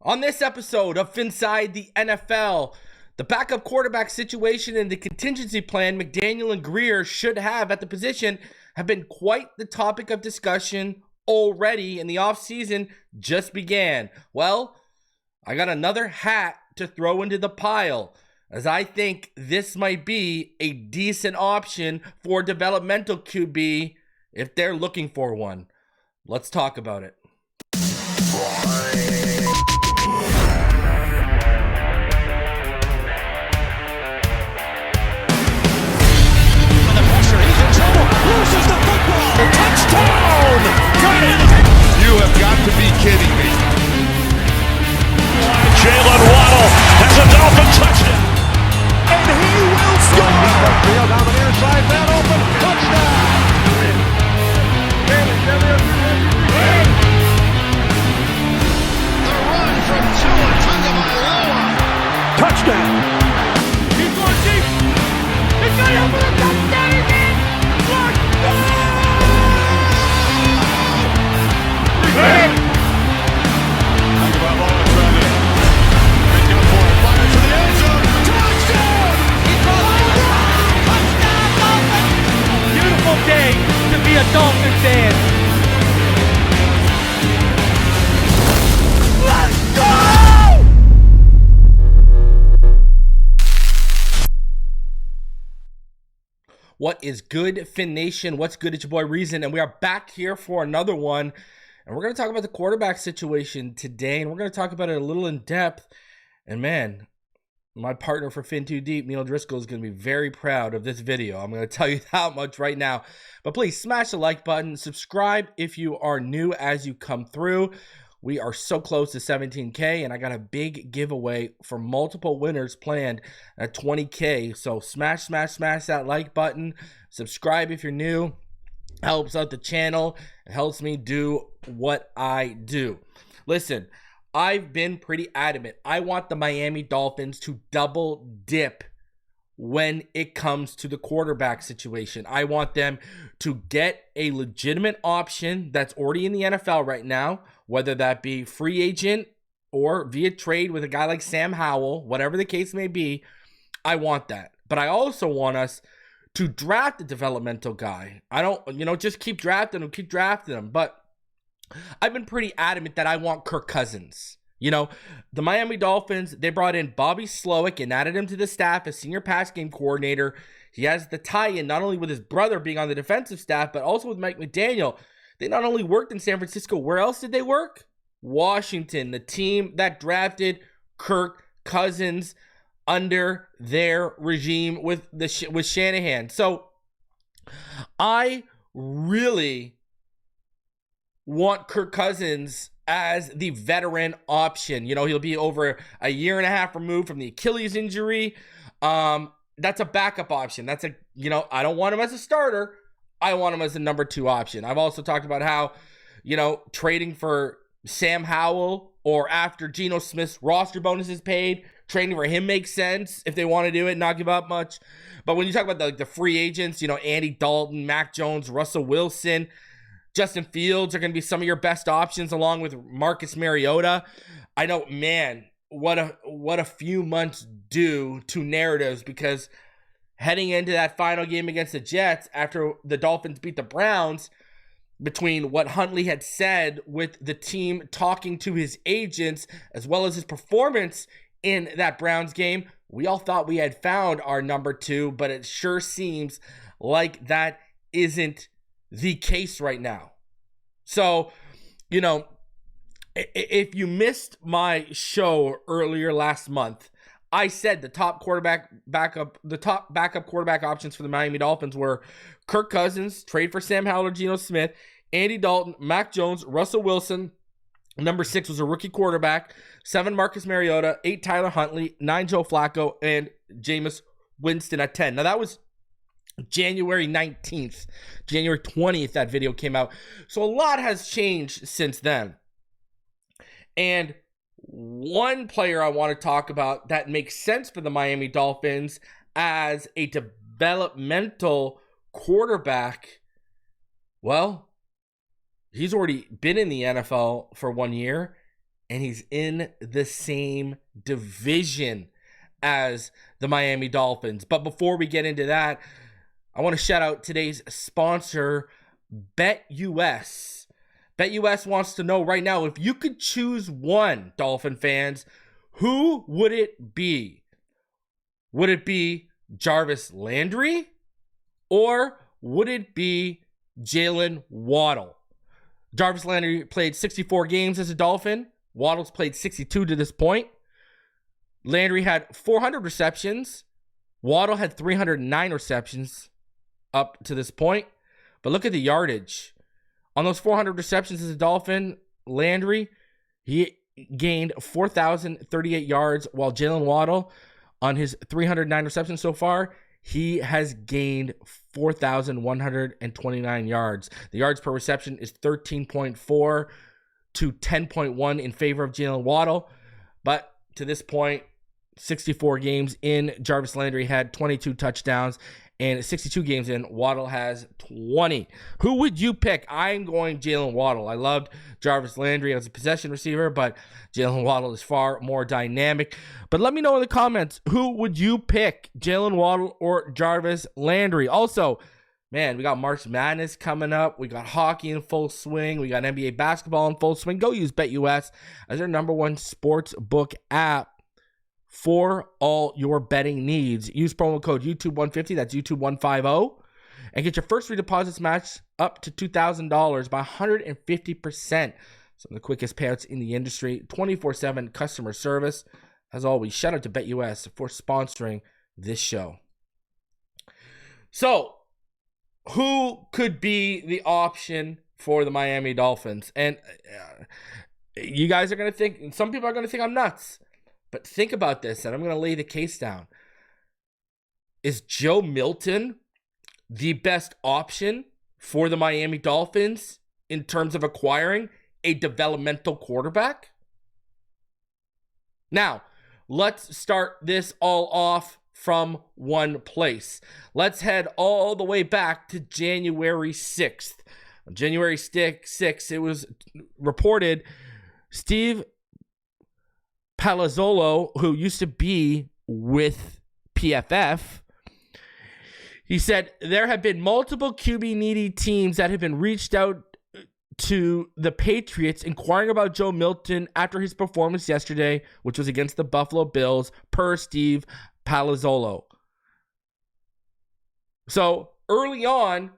On this episode of Phinside The NFL, the backup quarterback situation and the contingency plan McDaniel and Greer should have at the position have been quite the topic of discussion already, and the offseason just began. Well, I got another hat to throw into the pile, as I think this might be a decent option for developmental QB if they're looking for one. Let's talk about it. Loses the football. Touchdown! Got it! You have got to be kidding me. Jalen Waddle has a Dolphin touchdown. And he will score! Field down the near side, man open, touchdown! The run from Tua Tagovailoa. Touchdown! He's going deep. He's going to put a touchdown again. Beautiful day to be a Dolphin fan. Let's go! What is good, Fin Nation? What's good? It's your boy Reason, and we are back here for another one. And we're going to talk about the quarterback situation today, and we're going to talk about it a little in depth. And man, my partner for Fin Too Deep, Neil Driscoll, is going to be very proud of this video. I'm going to tell you that much right now. But please smash the like button. Subscribe if you are new as you come through. We are so close to 17K, and I got a big giveaway for multiple winners planned at 20K. So smash that like button. Subscribe if you're new. Helps out the channel. It helps me do what I do. Listen, I've been pretty adamant. I want the Miami Dolphins to double dip when it comes to the quarterback situation. I want them to get a legitimate option that's already in the NFL right now, whether that be free agent or via trade with a guy like Sam Howell, whatever the case may be. I want that. But I also want us to draft a developmental guy. I don't, just keep drafting him. But I've been pretty adamant that I want Kirk Cousins. The Miami Dolphins, they brought in Bobby Slowick and added him to the staff as senior pass game coordinator. He has the tie-in not only with his brother being on the defensive staff, but also with Mike McDaniel. They not only worked in San Francisco, where else did they work? Washington, the team that drafted Kirk Cousins under their regime with Shanahan. So I really want Kirk Cousins as the veteran option. He'll be over a year and a half removed from the Achilles injury. That's a backup option. I don't want him as a starter. I want him as a number 2 option. I've also talked about how, trading for Sam Howell or after Geno Smith's roster bonus is paid, trading for him makes sense if they want to do it and not give up much. But when you talk about the free agents, Andy Dalton, Mac Jones, Russell Wilson, Justin Fields are going to be some of your best options along with Marcus Mariota. I know, man, what a few months do to narratives, because heading into that final game against the Jets after the Dolphins beat the Browns, between what Huntley had said with the team talking to his agents as well as his performance in that Browns game, we all thought we had found our number 2, but it sure seems like that isn't the case right now. So, if you missed my show earlier last month, I said the top backup quarterback options for the Miami Dolphins were Kirk Cousins, trade for Sam Howell or Geno Smith, Andy Dalton, Mac Jones, Russell Wilson. Number 6 was a rookie quarterback, 7 Marcus Mariota, 8 Tyler Huntley, 9 Joe Flacco, and Jameis Winston at 10. Now that was January 19th. January 20th, that video came out. So a lot has changed since then. And one player I want to talk about that makes sense for the Miami Dolphins as a developmental quarterback, well, he's already been in the NFL for 1 year. and he's in the same division as the Miami Dolphins. But before we get into that, I want to shout out today's sponsor, BetUS. BetUS wants to know right now, if you could choose one, Dolphin fans, who would it be? Would it be Jarvis Landry? Or would it be Jalen Waddle? Jarvis Landry played 64 games as a Dolphin. Waddle's played 62 to this point. Landry had 400 receptions. Waddle had 309 receptions up to this point. But look at the yardage. On those 400 receptions as a Dolphin, Landry, he gained 4,038 yards, while Jalen Waddle, on his 309 receptions so far, he has gained 4,129 yards. The yards per reception is 13.4 to 10.1 in favor of Jalen Waddle. But to this point, 64 games in, Jarvis Landry had 22 touchdowns, and 62 games in, Waddle has 20. Who would you pick? I'm going Jalen Waddle. I loved Jarvis Landry as a possession receiver, but Jalen Waddle is far more dynamic. But let me know in the comments, who would you pick, Jalen Waddle or Jarvis Landry? Also, man, we got March Madness coming up. We got hockey in full swing. We got NBA basketball in full swing. Go use BetUS as your #1 sports book app for all your betting needs. Use promo code YouTube150, that's YouTube150, and get your first free deposits matched up to $2,000 by 150%. Some of the quickest payouts in the industry, 24/7 customer service. As always, shout out to BetUS for sponsoring this show. So, who could be the option for the Miami Dolphins? And you guys are going to think, some people are going to think I'm nuts. But think about this, and I'm going to lay the case down. Is Joe Milton the best option for the Miami Dolphins in terms of acquiring a developmental quarterback? Now, let's start this all off from one place. Let's head all the way back to January 6th. On January 6th, it was reported Steve Palazzolo, who used to be with PFF, he said there have been multiple QB needy teams that have been reached out to the Patriots inquiring about Joe Milton after his performance yesterday, which was against the Buffalo Bills, per Steve Palazzolo. So early on,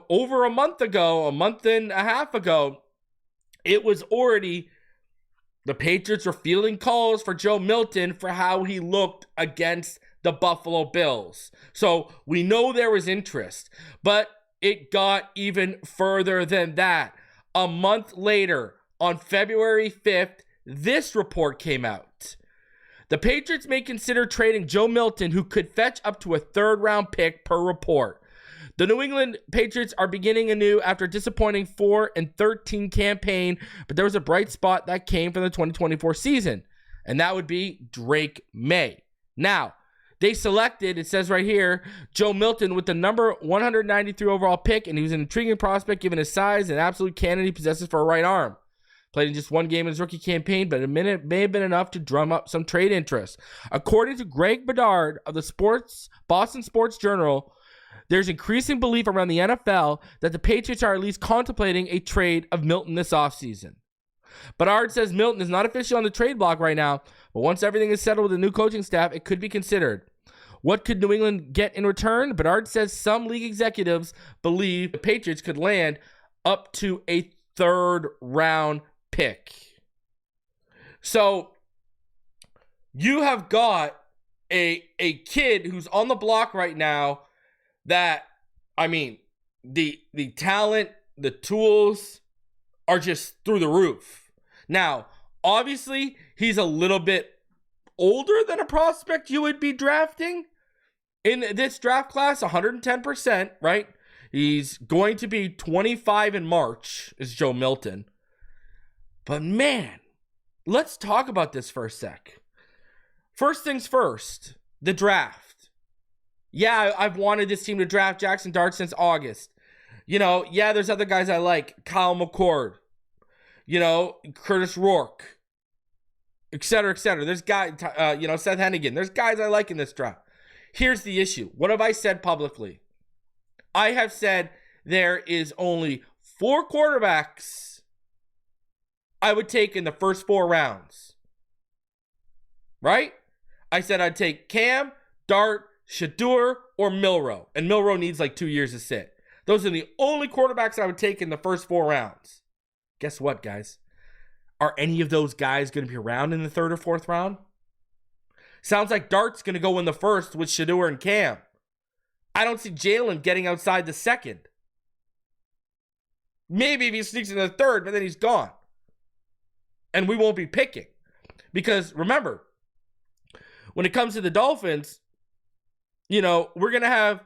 over a month and a half ago, it was already the Patriots were fielding calls for Joe Milton for how he looked against the Buffalo Bills. So we know there was interest, but it got even further than that. A month later, on February 5th, this report came out. The Patriots may consider trading Joe Milton, who could fetch up to a third-round pick per report. The New England Patriots are beginning anew after a disappointing 4-13 campaign, but there was a bright spot that came from the 2024 season, and that would be Drake May. Now, they selected, it says right here, Joe Milton with the number 193 overall pick, and he was an intriguing prospect given his size and absolute cannon he possesses for a right arm. Played in just one game in his rookie campaign, but a minute may have been enough to drum up some trade interest. According to Greg Bedard of the Boston Sports Journal, there's increasing belief around the NFL that the Patriots are at least contemplating a trade of Milton this offseason. Bedard says Milton is not officially on the trade block right now, but once everything is settled with the new coaching staff, it could be considered. What could New England get in return? Bedard says some league executives believe the Patriots could land up to a third-round pick. So you have got a kid who's on the block right now that, the talent, the tools are just through the roof. Now, obviously, he's a little bit older than a prospect you would be drafting in this draft class, 110%, right? He's going to be 25 in March, is Joe Milton. But man, let's talk about this for a sec. First things first, the draft. Yeah, I've wanted this team to draft Jackson Dart since August. There's other guys I like. Kyle McCord. Curtis Rourke, et cetera, et cetera. There's guys, Seth Hennigan. There's guys I like in this draft. Here's the issue. What have I said publicly? I have said there is only 4 quarterbacks I would take in the first 4 rounds. Right? I said I'd take Cam, Dart, Shedeur, or Milroe. And Milroe needs like 2 years to sit. Those are the only quarterbacks I would take in the first 4 rounds. Guess what, guys? Are any of those guys going to be around in the 3rd or 4th round? Sounds like Dart's going to go in the 1st with Shedeur and Cam. I don't see Jalen getting outside the 2nd. Maybe if he sneaks in the 3rd, but then he's gone. And we won't be picking. Because remember, when it comes to the Dolphins, we're going to have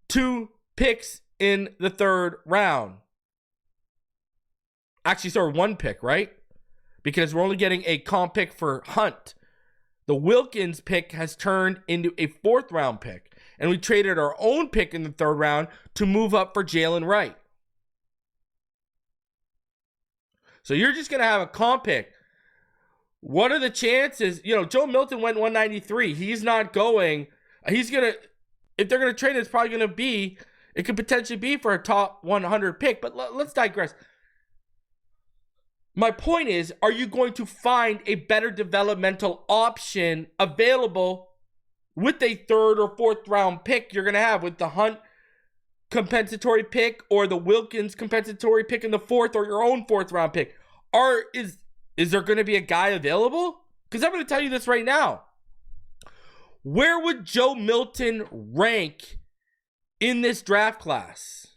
2 picks in the 3rd round. Actually, sorry, 1 pick, right? Because we're only getting a comp pick for Hunt. The Wilkins pick has turned into a 4th round pick. And we traded our own pick in the 3rd round to move up for Jalen Wright. So you're just going to have a comp pick. What are the chances? Joe Milton went 193. He's not going. If they're going to trade it, it's probably going to be, it could potentially be for a top 100 pick. But let's digress. My point is, are you going to find a better developmental option available with a 3rd or 4th round pick you're going to have with the Hunt compensatory pick or the Wilkins compensatory pick in the 4th or your own 4th round pick? Or is there going to be a guy available? Because I'm going to tell you this right now. Where would Joe Milton rank in this draft class?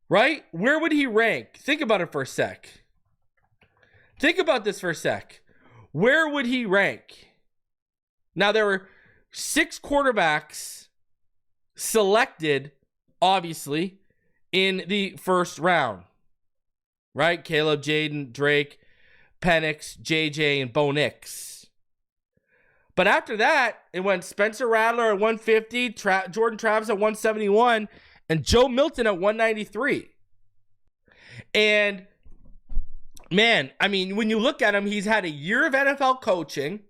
Right? Where would he rank? Think about it for a sec. Think about this for a sec. Where would he rank? Now, there were 6 quarterbacks selected, obviously, in the 1st round. Right? Caleb, Jaden, Drake, Penix, JJ, and Bo Nix. But after that, it went Spencer Rattler at 150, Jordan Travis at 171, and Joe Milton at 193. And, man, I mean, when you look at him, he's had a year of NFL coaching.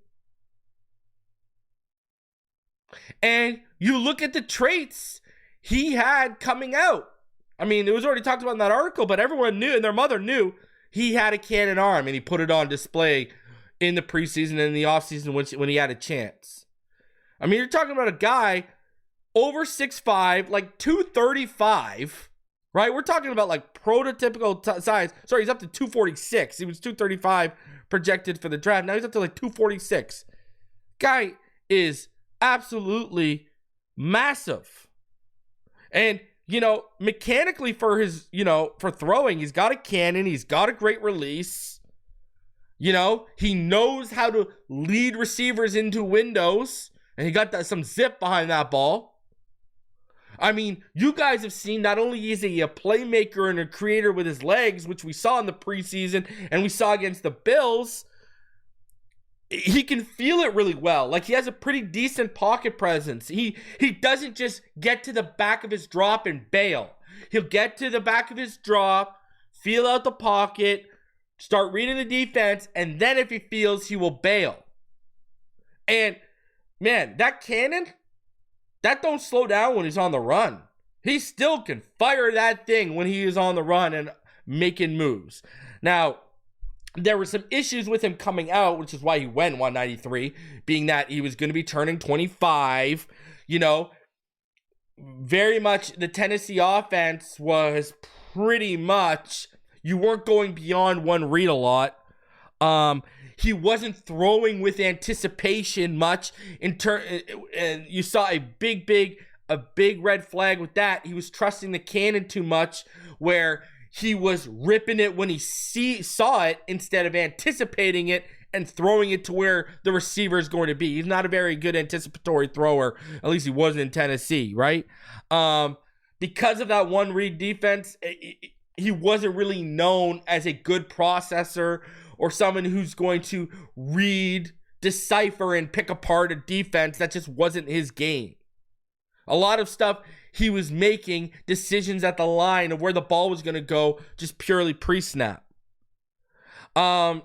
And you look at the traits he had coming out. I mean, it was already talked about in that article, but everyone knew, and their mother knew, he had a cannon arm, and he put it on display in the preseason and in the offseason when he had a chance. I mean, you're talking about a guy over 6'5", like 235, right? We're talking about like prototypical size. Sorry, he's up to 246. He was 235 projected for the draft. Now he's up to like 246. Guy is absolutely massive. And, mechanically for his, for throwing, he's got a cannon. He's got a great release. He knows how to lead receivers into windows. And he got some zip behind that ball. I mean, you guys have seen not only is he a playmaker and a creator with his legs, which we saw in the preseason and we saw against the Bills, he can feel it really well. Like, he has a pretty decent pocket presence. He doesn't just get to the back of his drop and bail. He'll get to the back of his drop, feel out the pocket, start reading the defense, and then if he feels, he will bail. And, man, that cannon, that don't slow down when he's on the run. He still can fire that thing when he is on the run and making moves. Now, there were some issues with him coming out, which is why he went 193, being that he was going to be turning 25. Very much the Tennessee offense was pretty much, you weren't going beyond one read a lot. He wasn't throwing with anticipation much and you saw a big red flag with that. He was trusting the cannon too much, where he was ripping it when he saw it instead of anticipating it and throwing it to where the receiver is going to be. He's not a very good anticipatory thrower. At least he wasn't in Tennessee, right? Because of that one read defense, he wasn't really known as a good processor or someone who's going to read, decipher, and pick apart a defense. That just wasn't his game. A lot of stuff he was making decisions at the line of where the ball was going to go just purely pre-snap. And,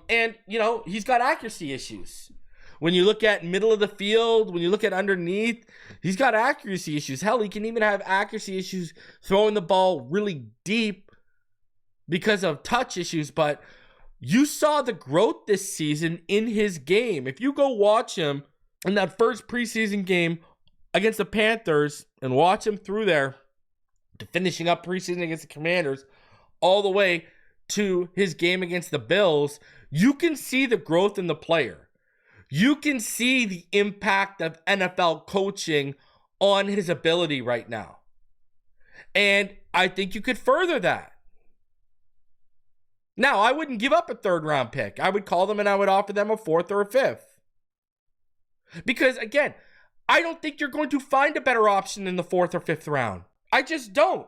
he's got accuracy issues. When you look at middle of the field, when you look at underneath, he's got accuracy issues. Hell, he can even have accuracy issues throwing the ball really deep because of touch issues. But you saw the growth this season in his game. If you go watch him in that first preseason game against the Panthers and watch him through there to finishing up preseason against the Commanders all the way to his game against the Bills, you can see the growth in the player. You can see the impact of NFL coaching on his ability right now. And I think you could further that. Now, I wouldn't give up a 3rd round pick. I would call them and I would offer them a 4th or a 5th. Because, again, I don't think you're going to find a better option in the 4th or 5th round. I just don't.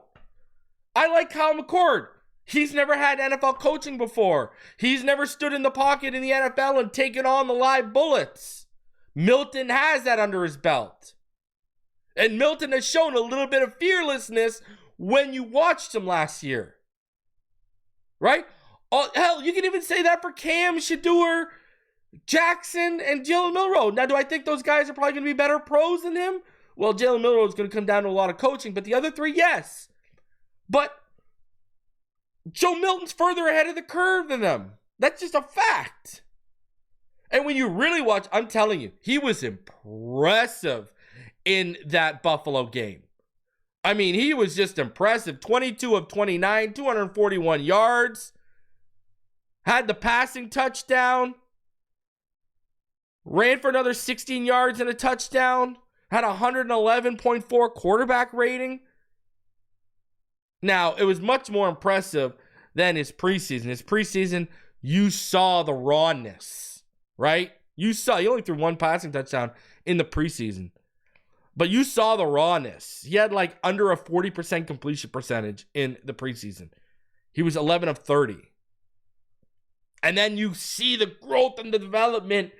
I like Kyle McCord. He's never had NFL coaching before. He's never stood in the pocket in the NFL and taken on the live bullets. Milton has that under his belt. And Milton has shown a little bit of fearlessness when you watched him last year. Right? Oh, hell, you can even say that for Cam, Shedeur, Jackson, and Jalen Milroe. Now, do I think those guys are probably going to be better pros than him? Well, Jalen Milroe is going to come down to a lot of coaching, but the other 3, yes. But Joe Milton's further ahead of the curve than them. That's just a fact. And when you really watch, I'm telling you, he was impressive in that Buffalo game. I mean, he was just impressive. 22 of 29, 241 yards. Had the passing touchdown. Ran for another 16 yards and a touchdown. Had a 111.4 quarterback rating. Now, it was much more impressive than his preseason. His preseason, you saw the rawness, right? He only threw 1 passing touchdown in the preseason. But you saw the rawness. He had like under a 40% completion percentage in the preseason. He was 11 of 30. And then you see the growth and the development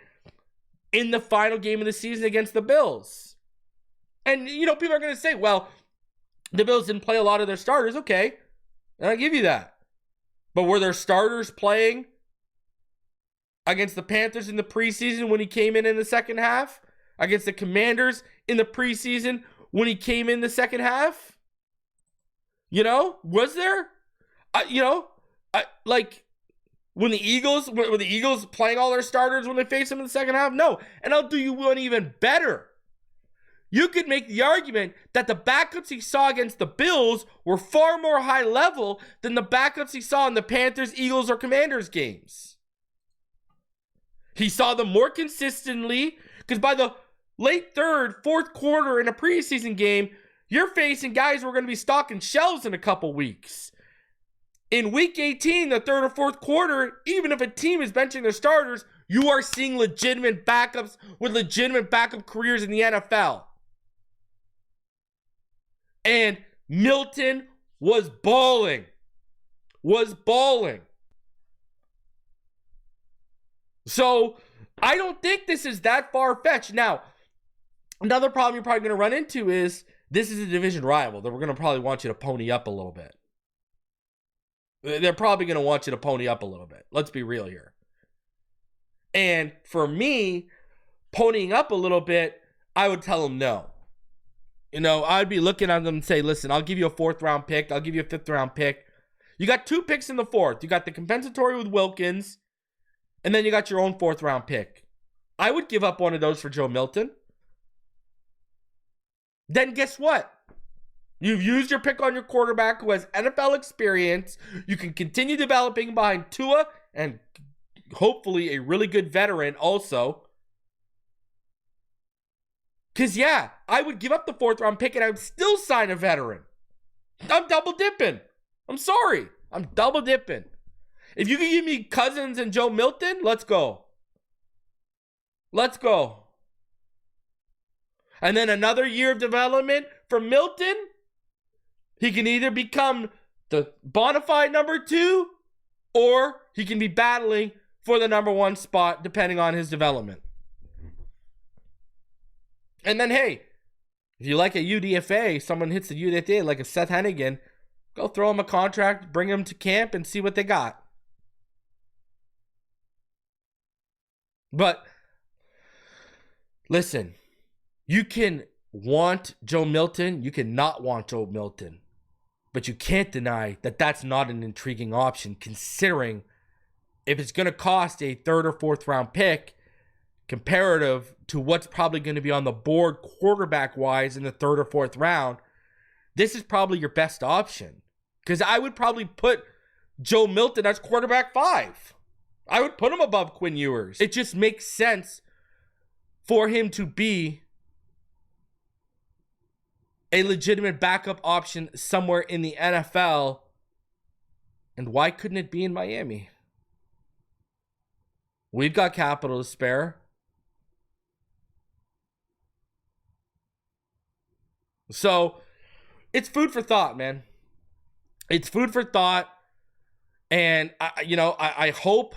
in the final game of the season against the Bills. And, people are going to say, well, the Bills didn't play a lot of their starters. Okay, I'll give you that. But were their starters playing against the Panthers in the preseason when he came in the second half? Against the Commanders in the preseason when he came in the second half? Was there? When the Eagles playing all their starters when they face them in the second half? No. And I'll do you one even better. You could make the argument that the backups he saw against the Bills were far more high level than the backups he saw in the Panthers, Eagles, or Commanders games. He saw them more consistently because by the late 3rd, 4th quarter in a preseason game, you're facing guys who are going to be stocking shelves in a couple weeks. In week 18, the 3rd or 4th quarter, even if a team is benching their starters, you are seeing legitimate backups with legitimate backup careers in the NFL. And Milton was balling. So, I don't think this is that far-fetched. Now, another problem you're probably going to run into is this is a division rival that we're going to probably want you to pony up a little bit. They're probably going to want you to pony up a little bit. Let's be real here. And for me, ponying up a little bit, I would tell them no. I'd be looking at them and say, listen, I'll give you a 4th round pick. I'll give you a 5th round pick. You got 2 picks in the 4th. You got the compensatory with Wilkins, and then you got your own 4th round pick. I would give up one of those for Joe Milton. Then guess what? You've used your pick on your quarterback who has NFL experience. You can continue developing behind Tua and hopefully a really good veteran also. Because, I would give up the 4th round pick and I would still sign a veteran. I'm double dipping. I'm sorry. I'm double dipping. If you can give me Cousins and Joe Milton, let's go. Let's go. And then another year of development for Milton. He can either become the bona fide number 2 or he can be battling for the number 1 spot depending on his development. And then, hey, If you like a UDFA, someone hits the UDFA like a Seth Hennigan, go throw him a contract, bring him to camp, and see what they got. But listen, you can want Joe Milton, you can not want Joe Milton, but you can't deny that that's not an intriguing option, considering if it's going to cost a 3rd or 4th round pick comparative to what's probably going to be on the board quarterback-wise in the 3rd or 4th round. This is probably your best option, because I would probably put Joe Milton as quarterback 5. I would put him above Quinn Ewers. It just makes sense for him to be a legitimate backup option somewhere in the NFL. And why couldn't it be in Miami? We've got capital to spare. So it's food for thought, man. It's food for thought. And I hope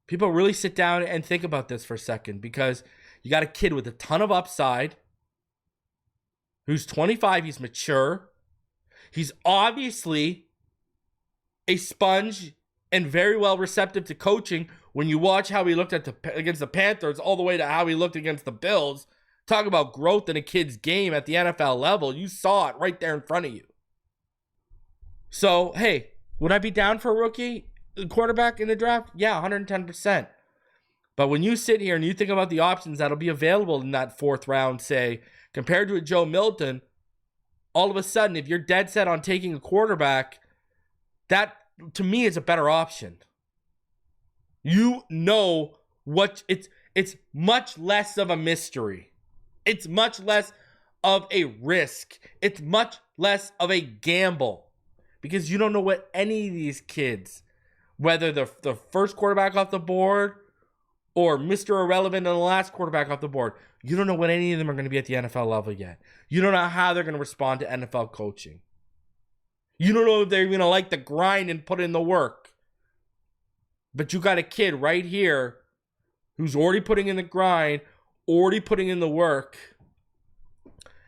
people really sit down and think about this for a second, because you got a kid with a ton of upside who's 25. He's mature. He's obviously a sponge and very well receptive to coaching. When you watch how he looked against the Panthers all the way to how he looked against the Bills, talk about growth in a kid's game at the NFL level. You saw it right there in front of you. So, hey, would I be down for a rookie quarterback in the draft? Yeah, 110%. But when you sit here and you think about the options that'll be available in that 4th round, say, compared to a Joe Milton, all of a sudden, if you're dead set on taking a quarterback, that, to me, is a better option. You know what, it's much less of a mystery. It's much less of a risk. It's much less of a gamble, because you don't know what any of these kids, whether the first quarterback off the board or Mr. Irrelevant and the last quarterback off the board, you don't know what any of them are going to be at the NFL level yet. You don't know how they're going to respond to NFL coaching. You don't know if they're going to like the grind and put in the work. But you got a kid right here who's already putting in the grind, already putting in the work,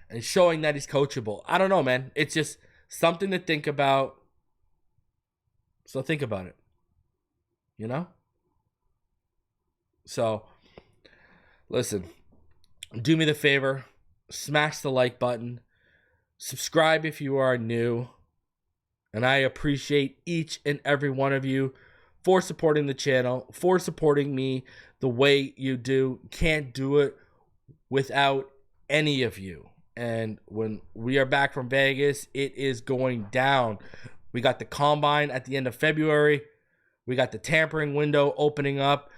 and showing that he's coachable. I don't know, man. It's just something to think about. So think about it. You know? So, listen. Do me the favor. Smash the like button. Subscribe if you are new. And I appreciate each and every one of you for supporting the channel, for supporting me the way you do. Can't do it without any of you. And when we are back from Vegas, it is going down. We got the combine at the end of February. We got the tampering window opening up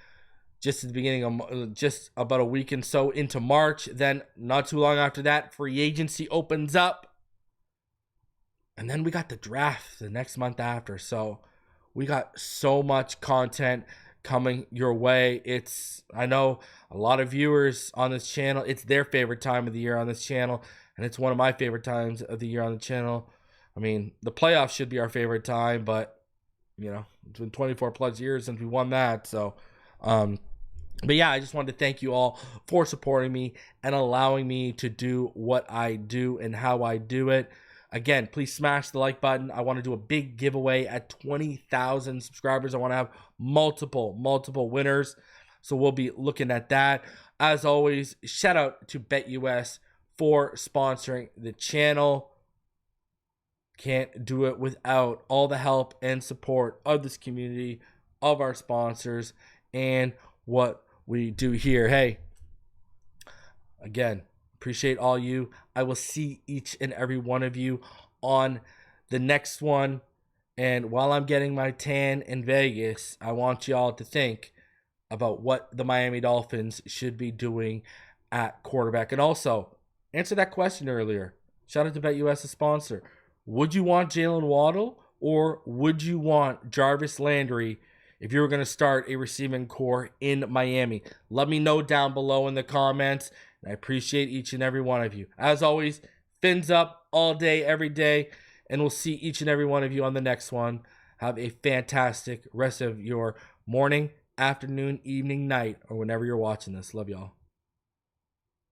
just at the beginning of, just about a week and so into March. Then not too long after that, free agency opens up. And then we got the draft the next month after. So we got so much content coming your way. I know a lot of viewers on this channel, it's their favorite time of the year on this channel, and it's one of my favorite times of the year on the channel. I mean, the playoffs should be our favorite time, but it's been 24 plus years since we won that. So but yeah, I just wanted to thank you all for supporting me and allowing me to do what I do and how I do it. Again, please smash the like button. I want to do a big giveaway at 20,000 subscribers. I want to have multiple winners. So we'll be looking at that. As always, shout out to BetUS for sponsoring the channel. Can't do it without all the help and support of this community, of our sponsors, and what we do here. Hey, again, appreciate all you. I will see each and every one of you on the next one. And while I'm getting my tan in Vegas, I want y'all to think about what the Miami Dolphins should be doing at quarterback. And also, answer that question earlier. Shout out to BetUS, a sponsor. Would you want Jalen Waddle, or would you want Jarvis Landry if you were going to start a receiving core in Miami? Let me know down below in the comments. I appreciate each and every one of you. As always, fins up all day, every day. And we'll see each and every one of you on the next one. Have a fantastic rest of your morning, afternoon, evening, night, or whenever you're watching this. Love y'all.